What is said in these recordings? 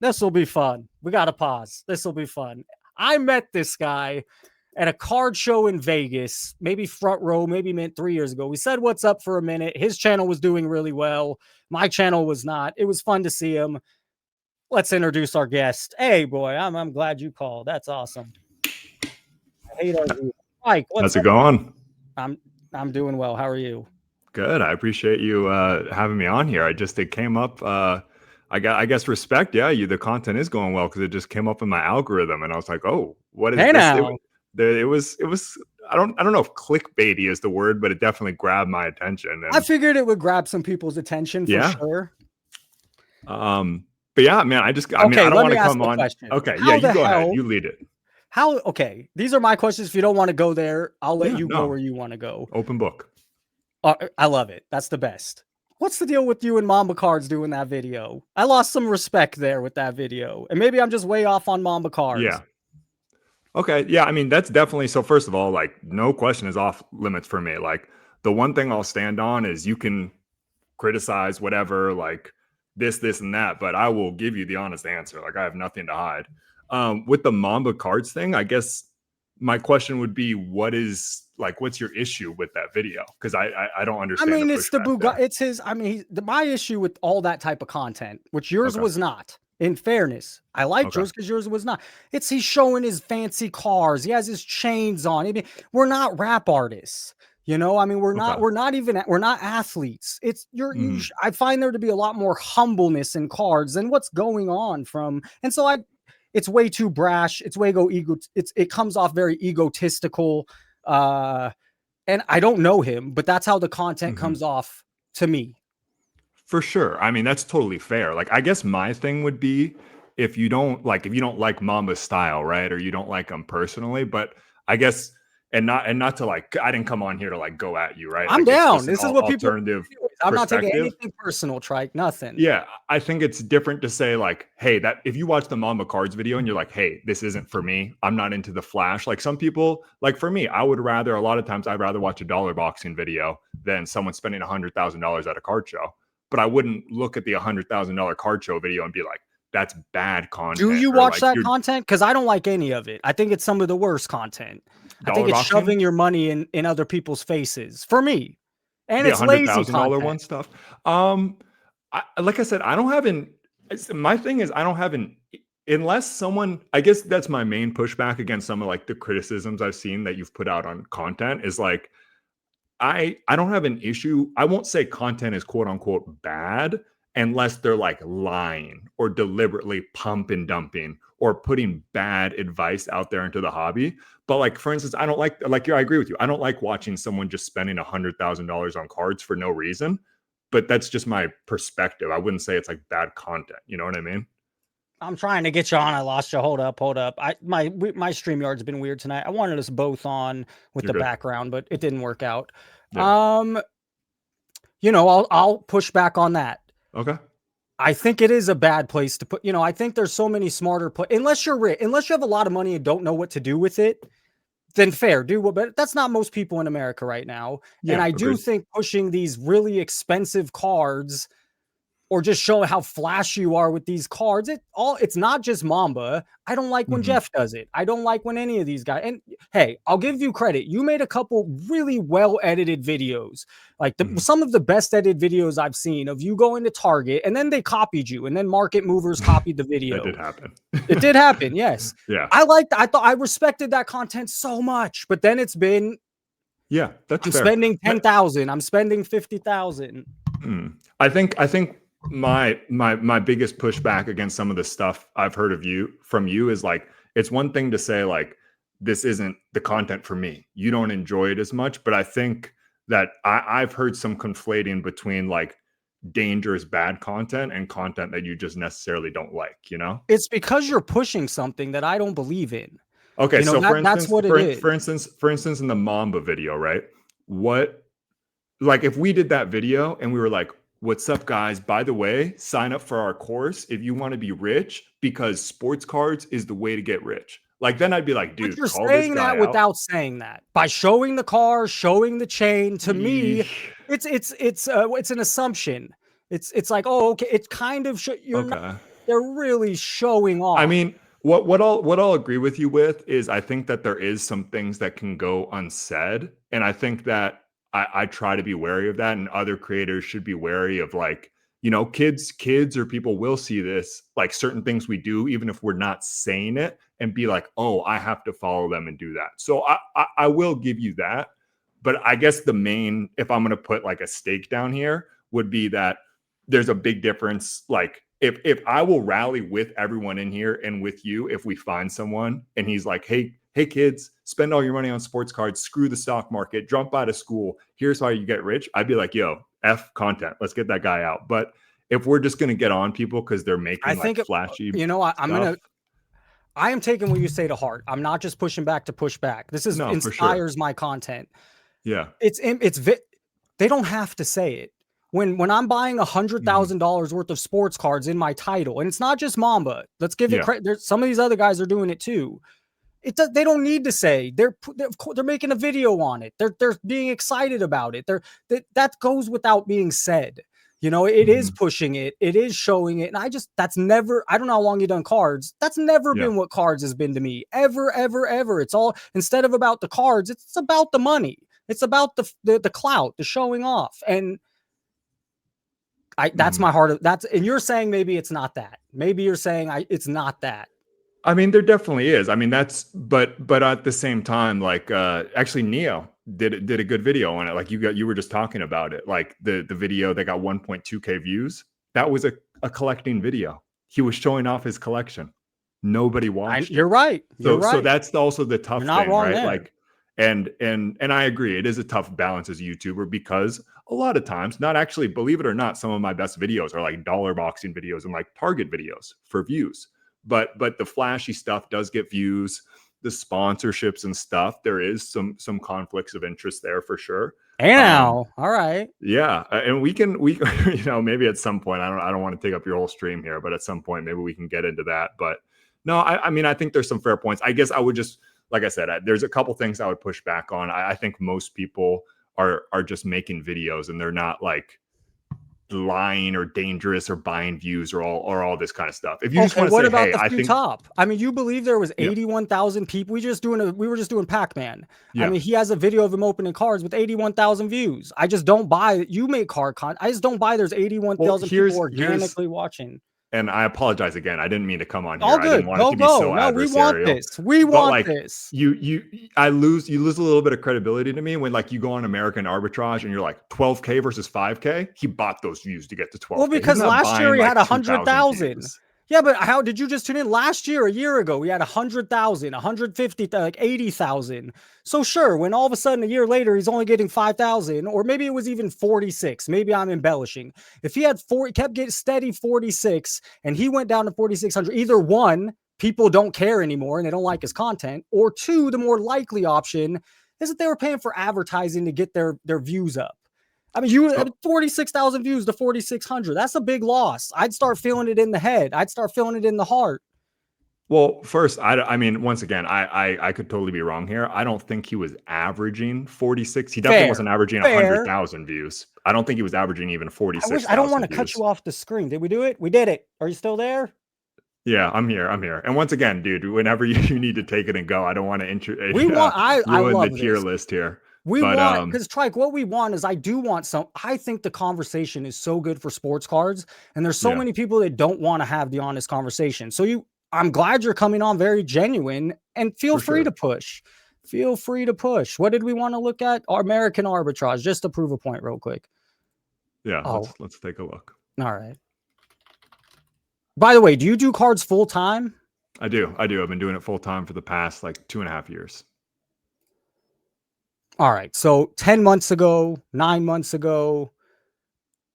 This will be fun. We got to pause. This will be fun. I met this guy at a card show in Vegas, maybe front row, maybe meant 3 years ago. We said what's up for a minute. His channel was doing really well. My channel was not. It was fun to see him. Let's introduce our guest. Hey, boy, I'm glad you called. That's awesome. I hate our view. Mike, what's How's it going? I'm doing well. How are you? Good. I appreciate you having me on here. It came up. I guess respect. Yeah, the content is going well because it just came up in my algorithm, and I was like, oh, what is Hey this? now. It was. I don't know if clickbaity is the word, but it definitely grabbed my attention. And, I figured it would grab some people's attention for sure. But yeah, man, I don't want to come on. Question. Okay, yeah, you go ahead. You lead it. Okay, these are my questions. If you don't want to go there, I'll let you go where you want to go. Open book. I love it. That's the best. What's the deal with you and Mamba Cards doing that video? I lost some respect there with that video. And maybe I'm just way off on Mamba Cards. Yeah. Okay. Yeah. I mean, that's definitely. So first of all, like, no question is off limits for me. Like, the one thing I'll stand on is you can criticize whatever, like this, and that, but I will give you the honest answer. Like, I have nothing to hide. With the Mamba Cards thing, I guess my question would be, what's your issue with that video? Because I don't understand. I mean, it's the Bugatti. It's his. I mean, my issue with all that type of content, which yours was not. In fairness, I liked yours because yours was not. He's showing his fancy cars. He has his chains on. I mean, we're not rap artists. You know, I mean, we're not athletes. It's I find there to be a lot more humbleness in cards than what's going on and so it's way too brash. It's way it comes off very egotistical. And I don't know him, but that's how the content comes off to me. For sure. I mean, that's totally fair. Like, I guess my thing would be if you don't like Mamba's style, right? Or you don't like him personally, but I guess and not to like, I didn't come on here to like go at you, right? I'm like, down. This is what people. I'm not taking perspective. anything personal, Trike. Nothing. Yeah, I think it's different to say like, hey, that if you watch the Mamba Cards video and you're like, hey, this isn't for me. I'm not into the flash. Like, some people, like for me, a lot of times I'd rather watch a dollar boxing video than someone spending $100,000 at a card show. But I wouldn't look at the $100,000 card show video and be like, that's bad content. Do you watch that content? Because I don't like any of it. I think it's some of the worst content. I think it's shoving your money in other people's faces for me. And it's lazy content. $100,000 stuff. Like I said, my thing is I don't have unless someone, I guess that's my main pushback against some of like the criticisms I've seen that you've put out on content is like, I don't have an issue. I won't say content is quote unquote bad unless they're like lying or deliberately pump and dumping or putting bad advice out there into the hobby. But like, for instance, I don't like I agree with you. I don't like watching someone just spending $100,000 on cards for no reason, but that's just my perspective. I wouldn't say it's like bad content. You know what I mean? I'm trying to get you on. I lost you. Hold up. My StreamYard's been weird tonight. I wanted us both on with the background, but it didn't work out. Yeah. I'll push back on that. Okay. I think it is a bad place to put, I think there's so many smarter unless you're rich, unless you have a lot of money and don't know what to do with it, then fair, but that's not most people in America right now. Yeah, and I do think pushing these really expensive cards or just showing how flashy you are with these cards. It's not just Mamba. I don't like when Jeff does it. I don't like when any of these guys. And hey, I'll give you credit. You made a couple really well edited videos, like some of the best edited videos I've seen of you going to Target, and then they copied you, and then market movers copied the video. That did happen. It did happen. Yes. Yeah. I respected that content so much, but then it's been. Yeah, that's I'm fair. Spending 10,000. I'm spending 50,000. I think. My biggest pushback against some of the stuff I've heard from you is like, it's one thing to say like, this isn't the content for me. You don't enjoy it as much, but I think that I've heard some conflating between like dangerous bad content and content that you just necessarily don't like, It's because you're pushing something that I don't believe in. Okay. So that's what it is. For instance, in the Mamba video, right? If we did that video and we were like, what's up, guys? By the way, sign up for our course if you want to be rich, because sports cards is the way to get rich. Like, then I'd be like, dude, but you're saying that without saying that. By showing the car, showing the chain, to me, it's an assumption. It's like, oh, okay. It's kind of you're not. they're really showing off. I mean, what I'll agree with you with is I think that there is some things that can go unsaid, and I think that I try to be wary of that, and other creators should be wary of, like, kids or people will see this, like certain things we do, even if we're not saying it, and be like, oh, I have to follow them and do that. So I will give you that, but I guess the main, if I'm going to put like a stake down here, would be that there's a big difference. Like if I will rally with everyone in here and with you, if we find someone and he's like, hey kids, spend all your money on sports cards, screw the stock market, drop out of school, here's how you get rich, I'd be like, yo, F content, let's get that guy out. But if we're just going to get on people because they're making like flashy stuff, I am taking what you say to heart. I'm not just pushing back to push back. This is inspires my content. Yeah. They don't have to say it. When I'm buying $100,000 worth of sports cards in my title, and it's not just Mamba. Let's give it credit. Some of these other guys are doing it too. They don't need to say. They're making a video on it. They're being excited about it. That goes without being said. It is pushing it. It is showing it. And that's never, I don't know how long you've done cards. That's never been what cards has been to me. Ever, ever, ever. It's all, instead of about the cards, it's about the money. It's about the clout, the showing off. And that's my heart of that's, and you're saying maybe it's not that. Maybe you're saying it's not that. I mean, there definitely is. I mean, but at the same time, like actually Neo did a good video on it. Like you were just talking about it. Like the video that got 1.2K views, that was a collecting video. He was showing off his collection. Nobody watched. You're right. So that's also the tough thing, right? There. Like and I agree, it is a tough balance as a YouTuber, because a lot of times, not actually, believe it or not, some of my best videos are like dollar boxing videos and like Target videos for views. But the flashy stuff does get views, the sponsorships and stuff. There is some conflicts of interest there for sure. All right. Yeah. And we maybe at some point, I don't want to take up your whole stream here, but at some point, maybe we can get into that. But no, I mean, I think there's some fair points. I guess I would just, like I said, there's a couple things I would push back on. I think most people are just making videos and they're not like lying or dangerous or buying views or all this kind of stuff. If you just want to say, about hey, I think top. I mean, you believe there was 81,000 people. We were just doing Pac-Man. Yeah. I mean, he has a video of him opening cards with 81,000 views. I just don't buy you make card content. I just don't buy there's 81,000 people organically watching. And I apologize again. I didn't mean to come on here. All good. I didn't want it to be so adversarial. We want this. You lose a little bit of credibility to me when like you go on American Arbitrage and you're like 12K versus 5K. He bought those views to get to 12K. Well, because last year he had 100,000. Yeah, but how did you just tune in? Last year, a year ago, we had 100,000, 150, like 80,000. So sure, when all of a sudden a year later, he's only getting 5,000, or maybe it was even 46. Maybe I'm embellishing. If he had kept getting steady 46 and he went down to 4,600, either one, people don't care anymore and they don't like his content, or two, the more likely option is that they were paying for advertising to get their views up. I mean, 46,000 views to 4,600. That's a big loss. I'd start feeling it in the head. I'd start feeling it in the heart. Well, first, I mean, once again, I could totally be wrong here. I don't think he was averaging 46. He definitely wasn't averaging 100,000 views. I don't think he was averaging even 46. I don't want to cut you off the screen. Did we do it? We did it. Are you still there? Yeah, I'm here. And once again, dude, whenever you need to take it and go, I don't want to ruin the tier list here. Because Trike, what we want is I think the conversation is so good for sports cards, and there's so many people that don't want to have the honest conversation. So I'm glad you're coming on very genuine, and feel free to push. Feel free to push. What did we want to look at? Our American Arbitrage, just to prove a point real quick. Yeah, let's take a look. All right. By the way, do you do cards full time? I do. I've been doing it full time for the past like 2.5 years. All right. So 10 months ago, 9 months ago,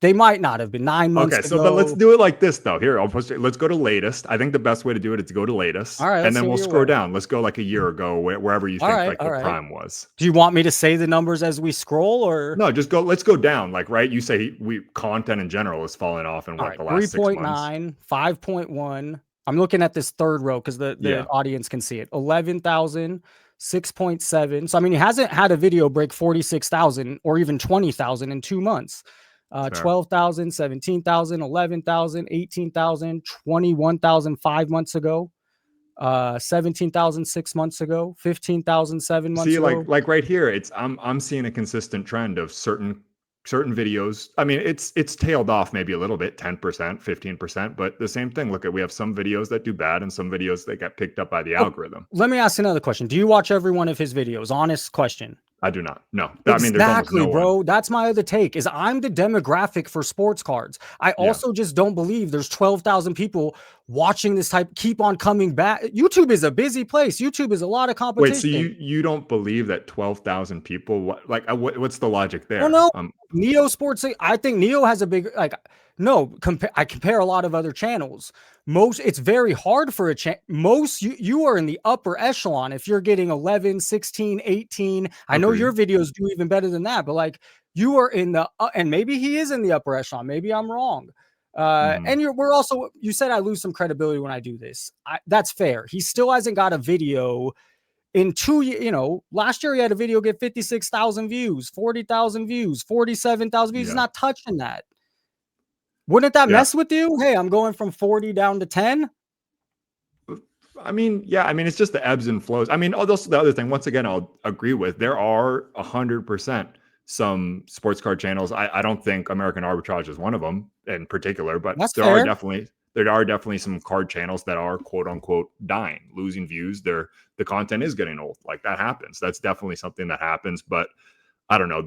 they might not have been 9 months ago. But let's do it like this though. Here, let's go to latest. I think the best way to do it is to go to latest. All right. And then we'll scroll down. Let's go like a year ago, wherever you think the prime was. Do you want me to say the numbers as we scroll, or no? Just go. Let's go down. Like, right. You say content in general is falling off in the last 6 months. 3.9, 5.1. I'm looking at this third row because the audience can see it. 11,000. 6.7. So, I mean, he hasn't had a video break 46,000 or even 20,000 in 2 months. Fair. 12,000, 17,000, 11,000, 18,000, 21,000 5 months ago, 17,000 6 months ago, 15,000 7 months See, ago. like right here, it's I'm seeing a consistent trend of certain videos. I mean, it's tailed off maybe a little bit, 10%, 15%, but the same thing. Look at we have some videos that do bad and some videos that get picked up by the Oh, algorithm. let me ask another question. Do you watch every one of his videos? Honest question. I do not. No. I mean, there's almost Exactly, no one. bro. That's my other take is I'm the demographic for sports cards. I Yeah. also just don't believe there's 12,000 people watching this type keep on coming back. YouTube is a busy place. YouTube is a lot of Wait, so competition. you don't believe that 12,000 people what's the logic Well, there? no, Neo Sports. I think Neo has a big no. I compare a lot of other channels. It's very hard for a most you are in the upper echelon if you're getting 11, 16, 18. I know Agreed. your videos do even better than that, but like you are in the and maybe he is in the upper echelon. Maybe I'm wrong. Mhm. And you said I lose some credibility when I do this. That's fair. He still hasn't got a video in 2 years. Last year he had a video get 56,000 views, 40,000 views, 47,000 views. He's Yeah. not touching that. Wouldn't that Yeah. mess with you? Hey, I'm going from 40 down to 10. I mean, yeah, I mean, it's just the ebbs and flows. I mean, also the other thing, once again, I'll agree with there are 100% some sports card channels. I don't think American Arbitrage is one of them in particular, but That's fair. there are definitely some card channels that are quote unquote dying, losing views. The content is getting old. Like that happens. That's definitely something that happens. But I don't know.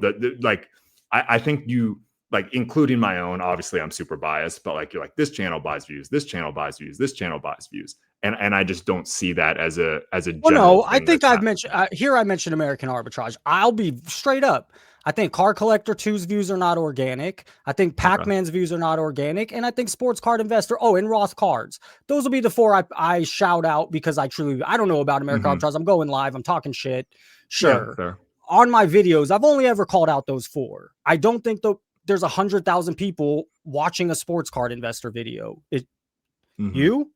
I think you like including my own. Obviously, I'm super biased, but like you're like this channel buys views, this channel buys views, this channel buys views, and I just don't see that as a Well, general no, I thing think that's I've happening. mentioned here. I mentioned American Arbitrage. I'll be straight up. I think Card Collector 2's views are not organic. I think Okay. Pac-Man's views are not organic. And I think Sports Card Investor, and Roth Cards. Those will be the four I shout out because I don't know about American Hmm. Arbitrage. I'm going live. I'm talking shit. Yeah, Sure. fair. On my videos, I've only ever called out those four. I don't think there's 100,000 people watching a Sports Card Investor video. Hmm. You?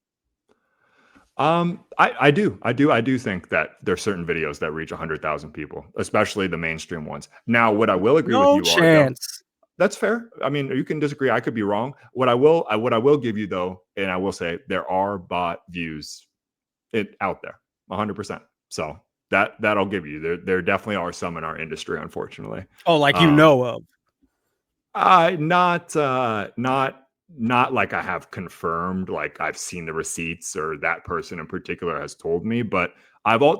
I do think that there's certain videos that reach 100,000 people, especially the mainstream ones. Now, what I will agree with No you are though, chance. that's fair. I mean, you can disagree. I could be wrong. What I will give you though, and I will say there are bot views out there, 100%. So that I'll give you. There definitely are some in our industry, unfortunately. Oh, like you Um, know of. not like I have confirmed, like I've seen the receipts or that person in particular has told me, but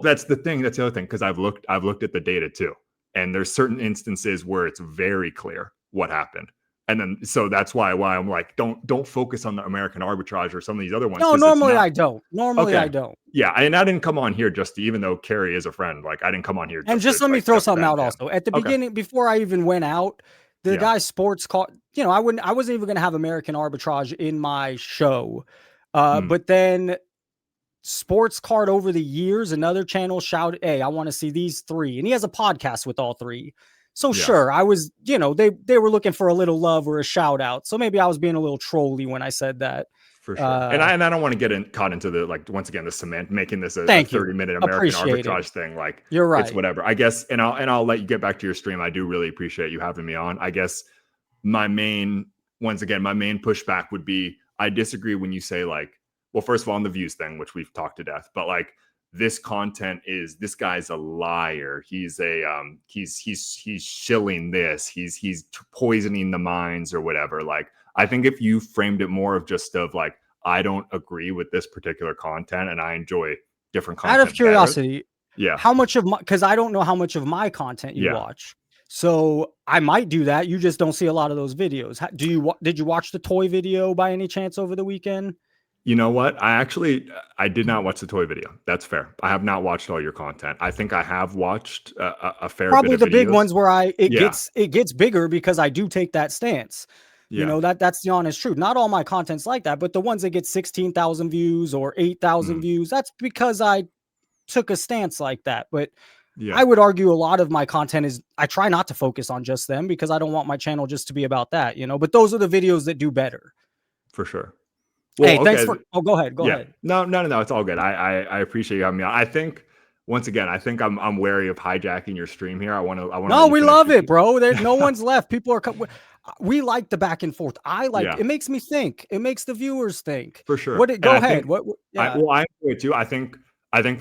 that's the thing. That's the other thing because I've looked at the data too, and there's certain instances where it's very clear what happened, and then so that's why I'm like don't focus on the American Arbitrage or some of these other ones No, because it's normally not I don't. Normally I okay. don't. Yeah, and I didn't come on here just to, even though Carrie is a friend, like I didn't come on here And just to just let me like throw something out defend him. also. At the Okay. beginning, before I even went out, the Yeah. guy sports call, I wasn't even gonna have American Arbitrage in my show. Mm, But then Sports Card over the years, another channel shouted, "Hey, I want to see these three." And he has a podcast with all three. So yeah. sure, I was, they were looking for a little love or a shout out. So maybe I was being a little trolly when I said that. For sure. And Uh, I don't want to get caught into the like once again the cement making this a Thank you. 30-minute American Appreciate it. Arbitrage thing. Like You're it's right. whatever. I guess and I'll let you get back to your stream. I do really appreciate you having me on. I guess my main my main pushback would be I disagree when you say like, well, first of all, on the views thing, which we've talked to death, but like this guy's a liar. He's he's shilling this. He's poisoning the minds or whatever. Like I think if you framed it more of just of like, I don't agree with this particular content and I enjoy different Out of content better. curiosity, Yeah. how much of my, because I don't know how much of my content you Yeah. watch. So I might do that. You just don't see a lot of those videos. Did you watch the toy video by any chance over the weekend? You know what? I did not watch the toy video. That's fair. I have not watched all your content. I think I have watched a fair bit Probably of the big videos. ones where it Yeah. gets bigger because I do take that stance. Yeah. That's the honest truth. Not all my content's like that, but the ones that get 16,000 views or 8,000 Mhm. views, that's because I took a stance like that. But Yeah. I would argue a lot of my content is I try not to focus on just them because I don't want my channel just to be about that, but those are the videos that do better. For sure. Hey, Well, thanks okay. for go ahead. Go Yeah. ahead. No. It's all good. I appreciate you having me on. I think once again, I'm wary of hijacking your stream here. I want to No, let you we finish love your it, bro. There no one's left. People are We like the back and forth. I like Yeah, it. Makes me think. It makes the viewers think. for sure. What? And Go I ahead. think What? I Yeah. well, I agree too. I think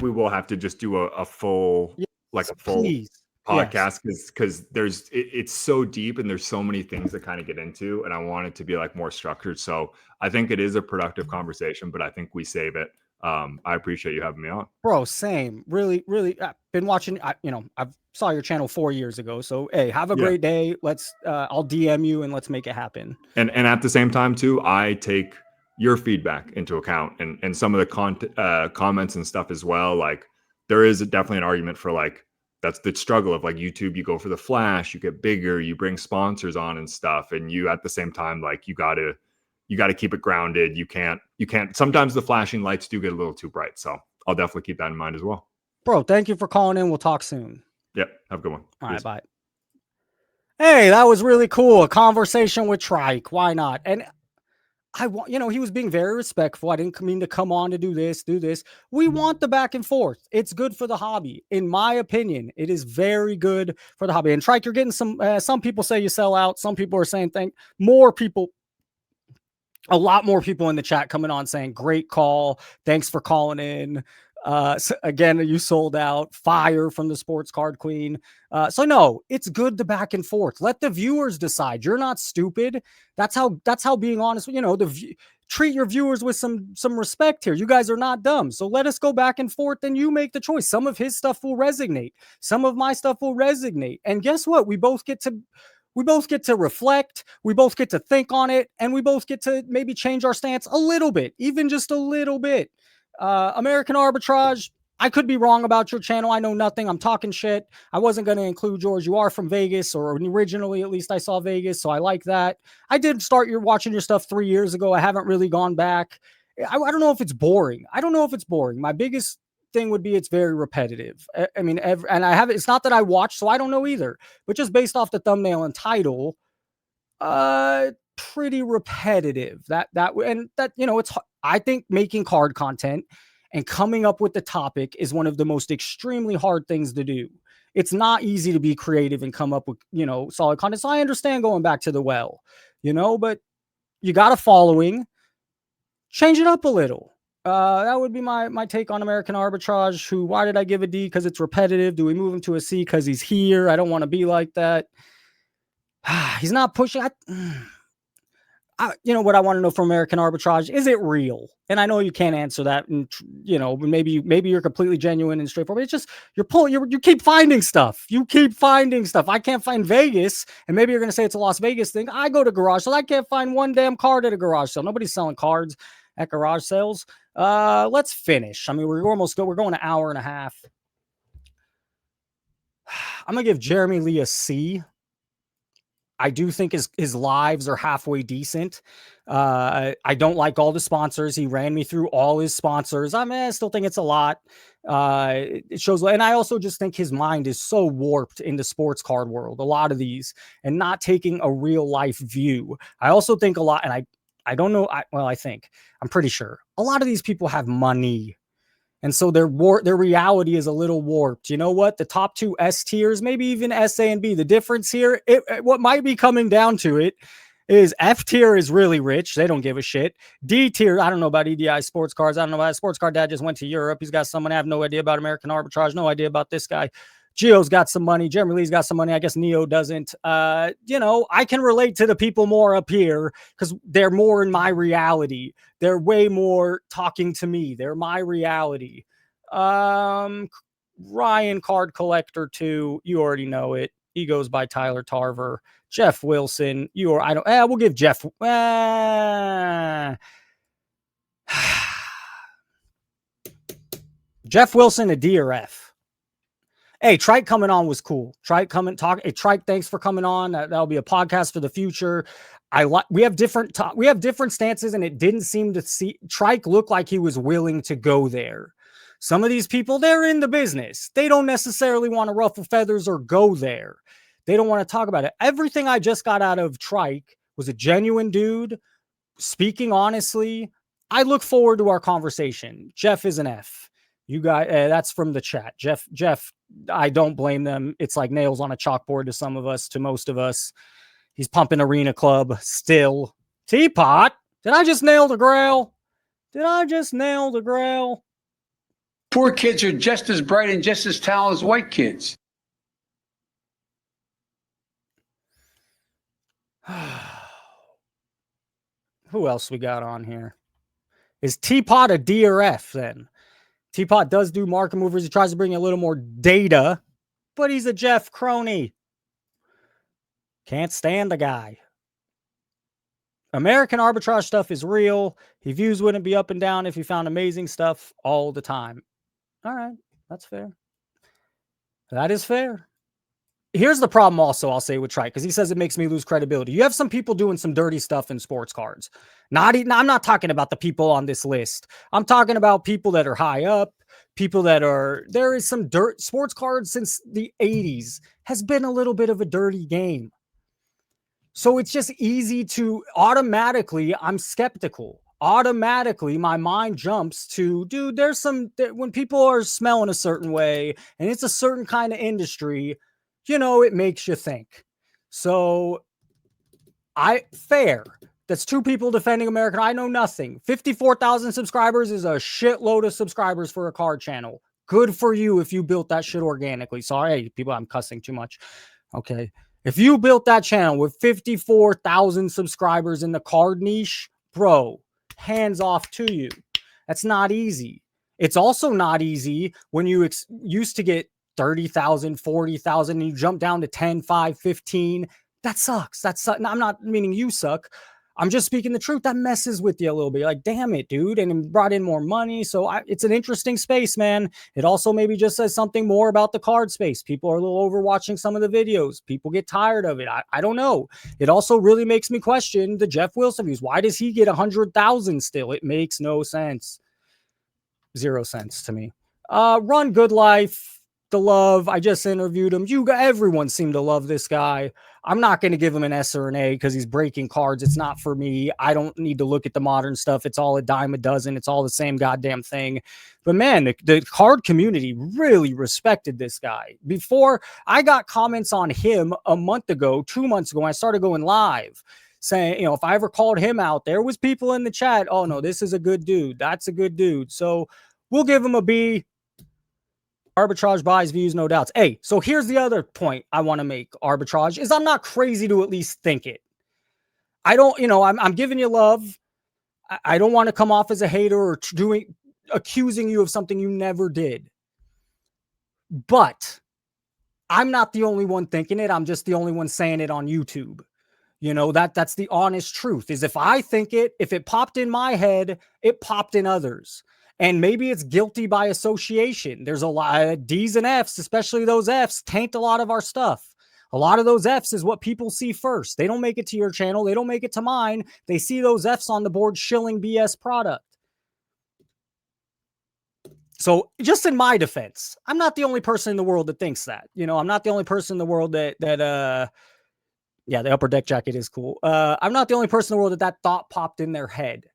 we will have to just do a full like Yes, a full please. Yes. podcast because it's so deep and there's so many things to kind of get into, and I want it to be like more structured. So I think it is a productive conversation, but I think we save it. I appreciate you having me on. Bro, same. Really, really. I've been watching. I've saw your channel 4 years ago. So, hey, have a Yeah. great day. Let's. I'll DM you and let's make it happen. And at the same time too, I take your feedback into account and some of the comments and stuff as well. Like there is definitely an argument for like that's the struggle of like YouTube. You go for the flash, you get bigger, you bring sponsors on and stuff, and you at the same time like you got to keep it grounded. You can't. Sometimes the flashing lights do get a little too bright, so I'll definitely keep that in mind as well. Bro, thank you for calling in. We'll talk soon. Yep. Have a good one. All right, Peace. bye. Hey, that was really cool. A conversation with Trike. Why not? And I want, he was being very respectful. I didn't mean to come on to do this, do this. We want the back and forth. It's good for the hobby. In my opinion, it is very good for the hobby. And Trike, you're getting some people say you sell out. Some people are saying more people, a lot more people in the chat coming on saying, great call. Thanks for calling in. So again, you sold out. Fire from the sports card queen. So no, it's good to back and forth. Let the viewers decide. You're not stupid. That's how being honest, treat your viewers with some respect here. You guys are not dumb. So let us go back and forth and you make the choice. Some of his stuff will resonate. Some of my stuff will resonate. And guess what? We both get to reflect, we both get to think on it, and we both get to maybe change our stance a little bit, even just a little bit. American Arbitrage, I could be wrong about your channel. I know nothing. I'm talking shit. I wasn't going to include yours. You are from Vegas, or originally at least I saw Vegas, so I like that. I did start watching your stuff 3 years ago. I haven't really gone back. I don't know if it's boring. My biggest thing would be it's very repetitive. I mean, and I haven't. It's not that I watch, so I don't know either. But just based off the thumbnail and title, pretty repetitive. It's. I think making card content and coming up with the topic is one of the most extremely hard things to do. It's not easy to be creative and come up with solid content. So I understand going back to the well, but you got a following. Change it up a little. That would be my take on American Arbitrage. Why did I give a D? Because it's repetitive. Do we move him to a C because he's here? I don't want to be like that. He's not pushing. What I want to know from American Arbitrage, is it real? And I know you can't answer that, and maybe you're completely genuine and straightforward. It's just you keep finding stuff. I can't find Vegas, and maybe you're gonna say it's a Las Vegas thing. I go to garage sales. I can't find one damn card at a garage sale. Nobody's selling cards at garage sales. Let's finish. I mean, we're going an hour and a half. I'm gonna give Jeremy Lee a C. I do think his lives are halfway decent. I don't like all the sponsors. He ran me through all his sponsors. I still think it's a lot. It shows, and I also just think his mind is so warped in the sports card world. A lot of these, and not taking a real life view. I also think a lot, and I don't know. I'm pretty sure a lot of these people have money. And so their reality is a little warped. You know what? The top two S tiers, maybe even S, A, and B. The difference here, what might be coming down to it is F tier is really rich. They don't give a shit. D tier, I don't know about EDI sports cards. I don't know about Sports Card Dad just went to Europe. He's got someone. I have no idea about American Arbitrage. No idea about this guy. Gio's got some money. Jeremy Lee's got some money. I guess Neo doesn't. I can relate to the people more up here because they're more in my reality. They're way more talking to me. They're my reality. Ryan Card Collector 2, you already know it. He goes by Tyler Tarver. Jeff Wilson, we'll give Jeff. Jeff Wilson a D or F. Hey, Trike coming on was cool. Trike, thanks for coming on. That'll be a podcast for the future. We have different stances, and it didn't seem to see Trike look like he was willing to go there. Some of these people, they're in the business. They don't necessarily want to ruffle feathers or go there. They don't want to talk about it. Everything I just got out of Trike was a genuine dude speaking honestly. I look forward to our conversation. Jeff is an F. You guys, that's from the chat. Jeff, I don't blame them. It's like nails on a chalkboard to some of us, to most of us. He's pumping Arena Club still. Teapot? Did I just nail the grail? Did I just nail the grail? Poor kids are just as bright and just as talented as white kids. Who else we got on here? Is Teapot a D or F then? Teapot does do market movers. He tries to bring a little more data, but he's a Jeff crony. Can't stand the guy. American arbitrage stuff is real. He views wouldn't be up and down if he found amazing stuff all the time. All right, that's fair. That is fair. Here's the problem also, I'll say with Trike, because he says it makes me lose credibility. You have some people doing some dirty stuff in sports cards. I'm not talking about the people on this list. I'm talking about people that are high up, people that are, there is some dirt. Sports cards since the 80s has been a little bit of a dirty game. So it's just easy to automatically, I'm skeptical. Automatically, my mind jumps to, dude, there's some, when people are smelling a certain way and it's a certain kind of industry, you know, it makes you think. So fair. That's two people defending American. I know nothing. 54,000 subscribers is a shitload of subscribers for a card channel. Good for you if you built that shit organically. Sorry, people, I'm cussing too much. Okay. If you built that channel with 54,000 subscribers in the card niche, bro, hands off to you. That's not easy. It's also not easy when you used to get 30,000, 40,000, and you jump down to 10, 5, 15. That sucks. I'm not meaning you suck. I'm just speaking the truth. That messes with you a little bit. You're like, damn it, dude. And it brought in more money. So it's an interesting space, man. It also maybe just says something more about the card space. People are a little over watching some of the videos. People get tired of it. I don't know. It also really makes me question the Jeff Wilson views. Why does he get 100,000 still? It makes no sense. 0 cents to me. Run Good Life. The love. I just interviewed him. Everyone seemed to love this guy. I'm not going to give him an S or an A because he's breaking cards. It's not for me. I don't need to look at the modern stuff. It's all a dime a dozen. It's all the same goddamn thing. But man, the card community really respected this guy. Before I got comments on him a month ago, 2 months ago, I started going live saying, you know, if I ever called him out, there was people in the chat. Oh no, this is a good dude. That's a good dude. So we'll give him a B. Arbitrage buys views, no doubts. Hey, so here's the other point I want to make. Arbitrage is I'm not crazy to at least think it. I don't, you know, I'm giving you love. I don't want to come off as a hater or accusing you of something you never did. But I'm not the only one thinking it. I'm just the only one saying it on YouTube. You know, that's the honest truth is if I think it, if it popped in my head, it popped in others. And maybe it's guilty by association. There's a lot of D's and F's, especially those F's, taint a lot of our stuff. A lot of those F's is what people see first. They don't make it to your channel. They don't make it to mine. They see those F's on the board shilling BS product. So just in my defense, I'm not the only person in the world that thinks that. You know, I'm not the only person in the world that yeah, the upper deck jacket is cool. I'm not the only person in the world that thought popped in their head.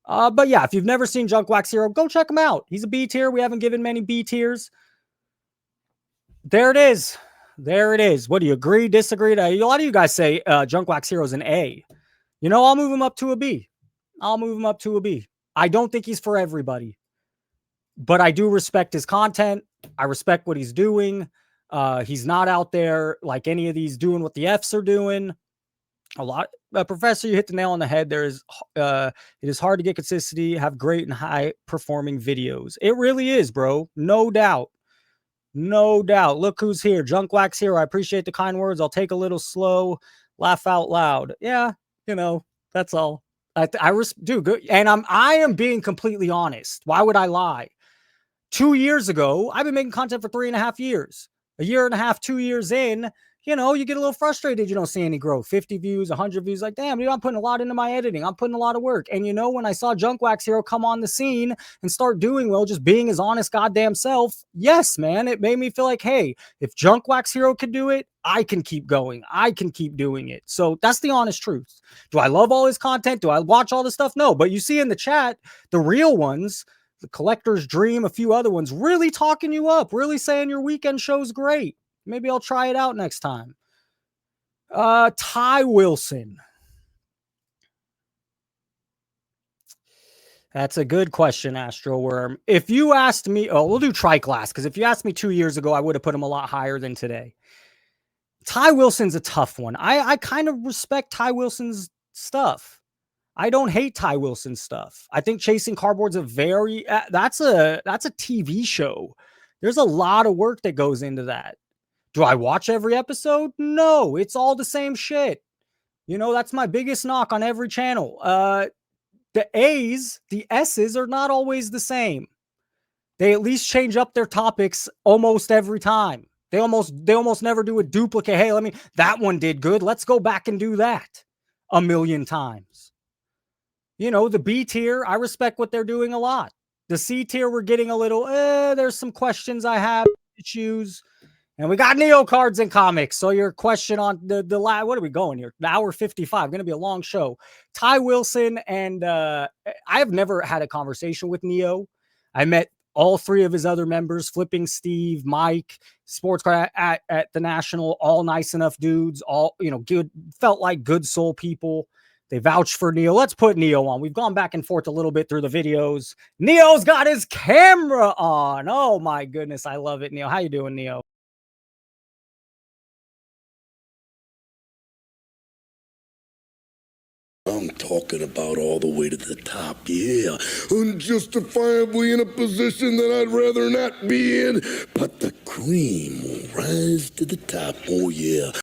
But yeah, if you've never seen Junk Wax Hero, go check him out. He's a B tier. We haven't given many B tiers. There it is. There it is. What do you agree, disagree? A lot of you guys say Junk Wax Hero is an A. You know, I'll move him up to a B. I'll move him up to a B. I don't think he's for everybody, but I do respect his content. I respect what he's doing. He's not out there like any of these doing what the Fs are doing. Professor, you hit the nail on the head. It is hard to get consistency, have great and high performing videos. It really is, bro. No doubt. No doubt. Look who's here. Junk Wax Hero. I appreciate the kind words. I'll take a little slow, laugh out loud. Yeah, you know, that's all. Do good. And I am being completely honest. Why would I lie? 2 years ago, I've been making content for 3.5 years. A year and a half, 2 years in, you know, you get a little frustrated. You don't see any growth. 50 views, 100 views. Like, damn, dude, I'm putting a lot into my editing. I'm putting a lot of work. And, you know, when I saw Junk Wax Hero come on the scene and start doing well, just being his honest goddamn self, yes, man, it made me feel like, hey, if Junk Wax Hero could do it, I can keep going. I can keep doing it. So that's the honest truth. Do I love all his content? Do I watch all the stuff? No. But you see in the chat, the real ones, the Collector's Dream, a few other ones, really talking you up, really saying your weekend show's great. Maybe I'll try it out next time. Ty Wilson. That's a good question, Astro Worm. If you asked me, we'll do Trike last, because if you asked me 2 years ago, I would have put him a lot higher than today. Ty Wilson's a tough one. I kind of respect Ty Wilson's stuff. I don't hate Ty Wilson's stuff. I think Chasing Cardboard's a very that's a TV show. There's a lot of work that goes into that. Do I watch every episode? No, it's all the same shit. You know, that's my biggest knock on every channel. The A's, the S's are not always the same. They at least change up their topics almost every time. They almost never do a duplicate. Hey, that one did good. Let's go back and do that a million times. You know, the B tier, I respect what they're doing a lot. The C tier, we're getting a little, there's some questions I have, issues. And we got Neo cards and comics. So your question on the what are we going here? An hour 55. Going to be a long show. Ty Wilson and I have never had a conversation with Neo. I met all three of his other members, Flipping Steve, Mike, Sports Card at the National, all nice enough dudes, all, you know, good, felt like good soul people. They vouched for Neo. Let's put Neo on. We've gone back and forth a little bit through the videos. Neo's got his camera on. Oh my goodness. I love it, Neo. How you doing, Neo? I'm talking about all the way to the top, yeah. Unjustifiably in a position that I'd rather not be in, but the cream will rise to the top, oh yeah.